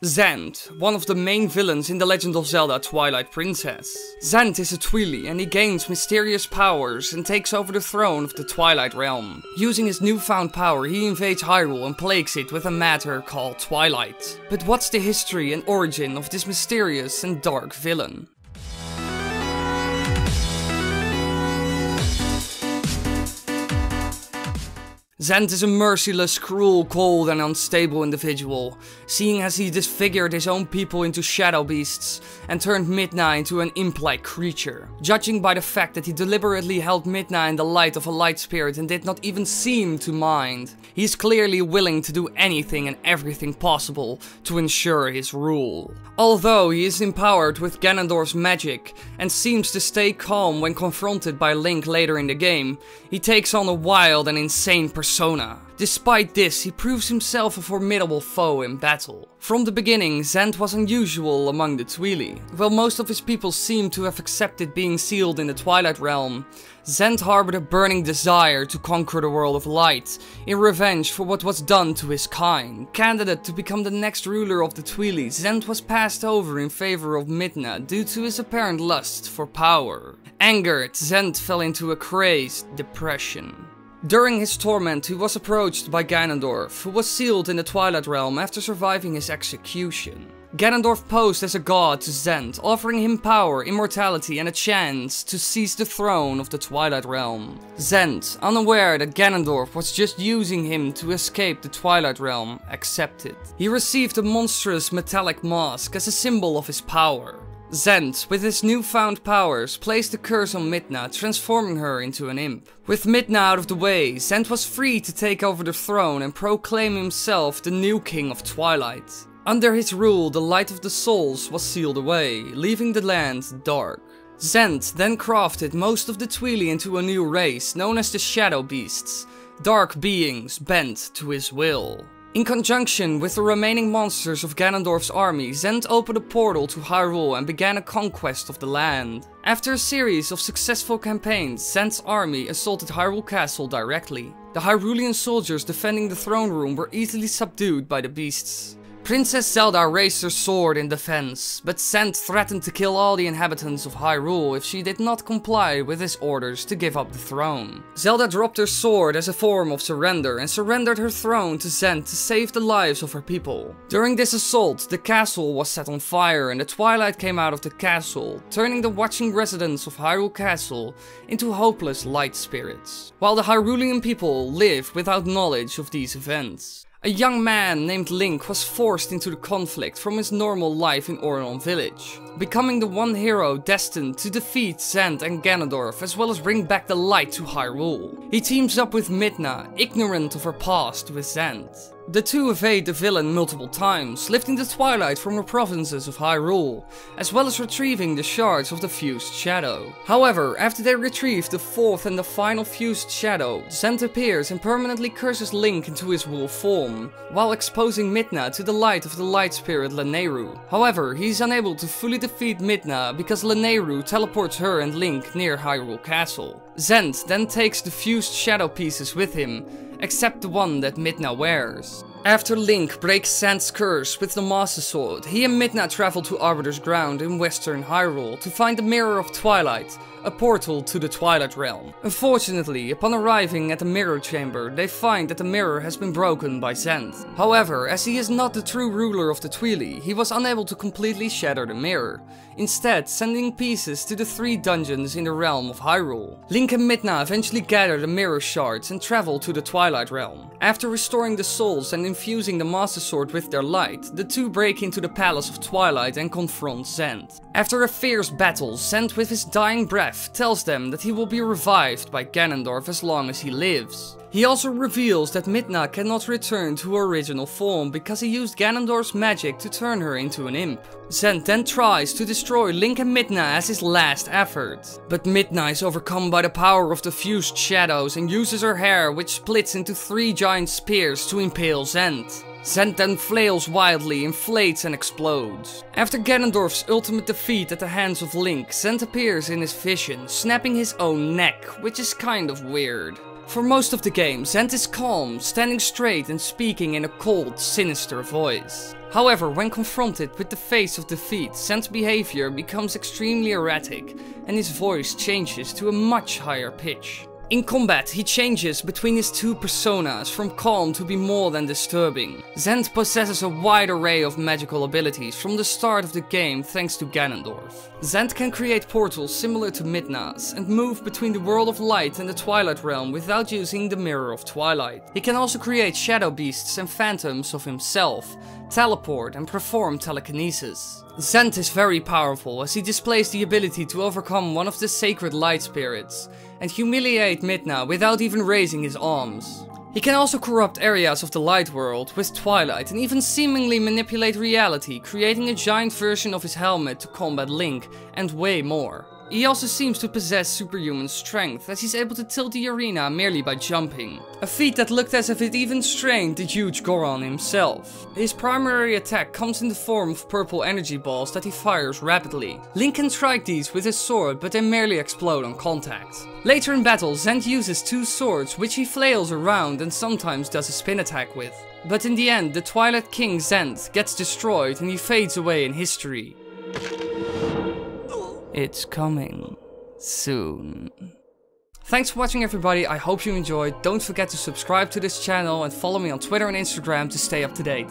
Zant, one of the main villains in The Legend of Zelda Twilight Princess. Zant is a Twily and he gains mysterious powers and takes over the throne of the Twilight Realm. Using his newfound power, he invades Hyrule and plagues it with a matter called Twilight. But what's the history and origin of this mysterious and dark villain? Zant is a merciless, cruel, cold and unstable individual, seeing as he disfigured his own people into shadow beasts and turned Midna into an imp-like creature. Judging by the fact that he deliberately held Midna in the light of a light spirit and did not even seem to mind, he is clearly willing to do anything and everything possible to ensure his rule. Although he is empowered with Ganondorf's magic and seems to stay calm when confronted by Link later in the game, he takes on a wild and insane persona. Despite this, he proves himself a formidable foe in battle. From the beginning, Zant was unusual among the Twily. While most of his people seem to have accepted being sealed in the Twilight Realm, Zant harbored a burning desire to conquer the world of light, in revenge for what was done to his kind. Candidate to become the next ruler of the Twily, Zant was passed over in favor of Midna due to his apparent lust for power. Angered, Zant fell into a crazed depression. During his torment, he was approached by Ganondorf, who was sealed in the Twilight Realm after surviving his execution. Ganondorf posed as a god to Zant, offering him power, immortality and a chance to seize the throne of the Twilight Realm. Zant, unaware that Ganondorf was just using him to escape the Twilight Realm, accepted. He received a monstrous metallic mask as a symbol of his power. Zant, with his newfound powers, placed a curse on Midna, transforming her into an imp. With Midna out of the way, Zant was free to take over the throne and proclaim himself the new king of Twilight. Under his rule, the light of the souls was sealed away, leaving the land dark. Zant then crafted most of the Twily into a new race known as the Shadow Beasts, dark beings bent to his will. In conjunction with the remaining monsters of Ganondorf's army, Zant opened a portal to Hyrule and began a conquest of the land. After a series of successful campaigns, Zant's army assaulted Hyrule Castle directly. The Hyrulean soldiers defending the throne room were easily subdued by the beasts. Princess Zelda raised her sword in defense, but Zant threatened to kill all the inhabitants of Hyrule if she did not comply with his orders to give up the throne. Zelda dropped her sword as a form of surrender and surrendered her throne to Zant to save the lives of her people. During this assault, the castle was set on fire and the twilight came out of the castle, turning the watching residents of Hyrule Castle into hopeless light spirits, while the Hyrulean people live without knowledge of these events. A young man named Link was forced into the conflict from his normal life in Ornón Village, becoming the one hero destined to defeat Zant and Ganondorf as well as bring back the light to Hyrule. He teams up with Midna, ignorant of her past with Zant. The two evade the villain multiple times, lifting the twilight from the provinces of Hyrule, as well as retrieving the shards of the fused shadow. However, after they retrieve the fourth and the final fused shadow, Zant appears and permanently curses Link into his wolf form, while exposing Midna to the light of the light spirit Lanayru. However, he is unable to fully defeat Midna because Lanayru teleports her and Link near Hyrule Castle. Zant then takes the fused shadow pieces with him, except the one that Midna wears. After Link breaks Zant's curse with the Master Sword, he and Midna travel to Arbiter's Ground in western Hyrule to find the Mirror of Twilight, a portal to the Twilight Realm. Unfortunately, upon arriving at the Mirror Chamber, they find that the mirror has been broken by Zant. However, as he is not the true ruler of the Twily, he was unable to completely shatter the mirror, instead sending pieces to the 3 dungeons in the realm of Hyrule. Link and Midna eventually gather the mirror shards and travel to the Twilight Realm. After restoring the souls and infusing the Master Sword with their light, the two break into the Palace of Twilight and confront Zant. After a fierce battle, Zant with his dying breath tells them that he will be revived by Ganondorf as long as he lives. He also reveals that Midna cannot return to her original form because he used Ganondorf's magic to turn her into an imp. Zant then tries to destroy Link and Midna as his last effort, but Midna is overcome by the power of the fused shadows and uses her hair, which splits into 3 giant spears to impale Zant. Zant then flails wildly, inflates and explodes. After Ganondorf's ultimate defeat at the hands of Link, Zant appears in his vision, snapping his own neck, which is kind of weird. For most of the game, Zant is calm, standing straight and speaking in a cold, sinister voice. However, when confronted with the face of defeat, Zant's behavior becomes extremely erratic and his voice changes to a much higher pitch. In combat, he changes between his two personas, from calm to be more than disturbing. Zant possesses a wide array of magical abilities from the start of the game thanks to Ganondorf. Zant can create portals similar to Midna's and move between the world of light and the Twilight realm without using the Mirror of Twilight. He can also create shadow beasts and phantoms of himself, teleport and perform telekinesis. Zant is very powerful as he displays the ability to overcome one of the sacred light spirits and humiliate Midna without even raising his arms. He can also corrupt areas of the light world with Twilight and even seemingly manipulate reality, creating a giant version of his helmet to combat Link and way more. He also seems to possess superhuman strength, as he's able to tilt the arena merely by jumping. A feat that looked as if it even strained the huge Goron himself. His primary attack comes in the form of purple energy balls that he fires rapidly. Link can strike these with his sword, but they merely explode on contact. Later in battle, Zant uses two swords which he flails around and sometimes does a spin attack with. But in the end, the Twilight King Zant gets destroyed and he fades away in history. It's coming soon. Thanks for watching everybody, I hope you enjoyed. Don't forget to subscribe to this channel and follow me on Twitter and Instagram to stay up to date.